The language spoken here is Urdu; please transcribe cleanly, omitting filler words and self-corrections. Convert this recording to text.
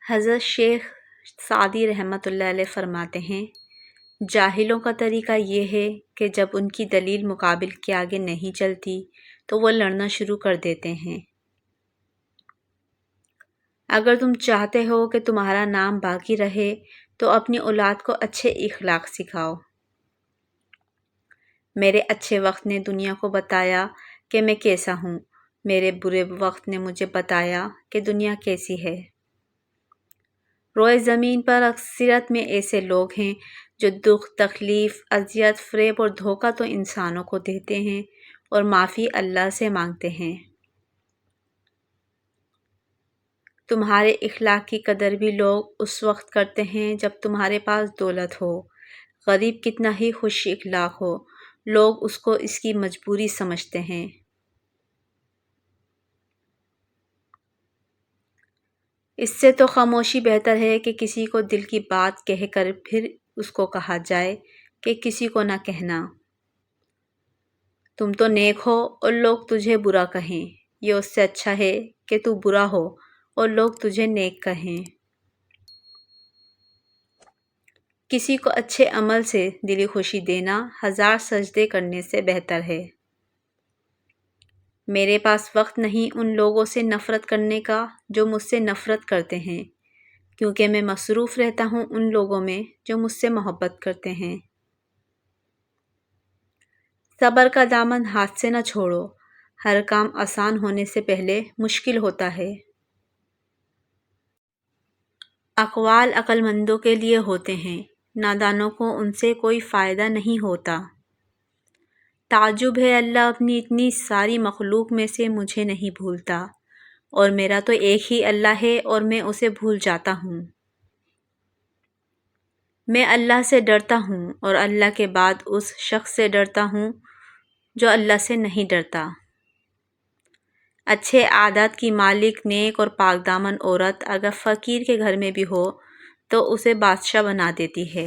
حضرت شیخ سعدی رحمۃ اللہ علیہ فرماتے ہیں، جاہلوں کا طریقہ یہ ہے کہ جب ان کی دلیل مقابل کے آگے نہیں چلتی تو وہ لڑنا شروع کر دیتے ہیں۔ اگر تم چاہتے ہو کہ تمہارا نام باقی رہے تو اپنی اولاد کو اچھے اخلاق سکھاؤ۔ میرے اچھے وقت نے دنیا کو بتایا کہ میں کیسا ہوں، میرے برے وقت نے مجھے بتایا کہ دنیا کیسی ہے۔ روئے زمین پر اکثریت میں ایسے لوگ ہیں جو دکھ، تکلیف، اذیت، فریب اور دھوکہ تو انسانوں کو دیتے ہیں اور معافی اللہ سے مانگتے ہیں۔ تمہارے اخلاق کی قدر بھی لوگ اس وقت کرتے ہیں جب تمہارے پاس دولت ہو۔ غریب کتنا ہی خوش اخلاق ہو، لوگ اس کو اس کی مجبوری سمجھتے ہیں۔ اس سے تو خاموشی بہتر ہے کہ کسی کو دل کی بات کہہ کر پھر اس کو کہا جائے کہ کسی کو نہ کہنا۔ تم تو نیک ہو اور لوگ تجھے برا کہیں، یہ اس سے اچھا ہے کہ تو برا ہو اور لوگ تجھے نیک کہیں۔ کسی کو اچھے عمل سے دلی خوشی دینا 1000 سجدے کرنے سے بہتر ہے۔ میرے پاس وقت نہیں ان لوگوں سے نفرت کرنے کا جو مجھ سے نفرت کرتے ہیں، کیونکہ میں مصروف رہتا ہوں ان لوگوں میں جو مجھ سے محبت کرتے ہیں۔ صبر کا دامن ہاتھ سے نہ چھوڑو، ہر کام آسان ہونے سے پہلے مشکل ہوتا ہے۔ اقوال عقل مندوں کے لیے ہوتے ہیں، نادانوں کو ان سے کوئی فائدہ نہیں ہوتا۔ تعجب ہے اللہ اپنی اتنی ساری مخلوق میں سے مجھے نہیں بھولتا، اور میرا تو ایک ہی اللہ ہے اور میں اسے بھول جاتا ہوں۔ میں اللہ سے ڈرتا ہوں اور اللہ کے بعد اس شخص سے ڈرتا ہوں جو اللہ سے نہیں ڈرتا۔ اچھے عادات کی مالک، نیک اور پاک دامن عورت اگر فقیر کے گھر میں بھی ہو تو اسے بادشاہ بنا دیتی ہے۔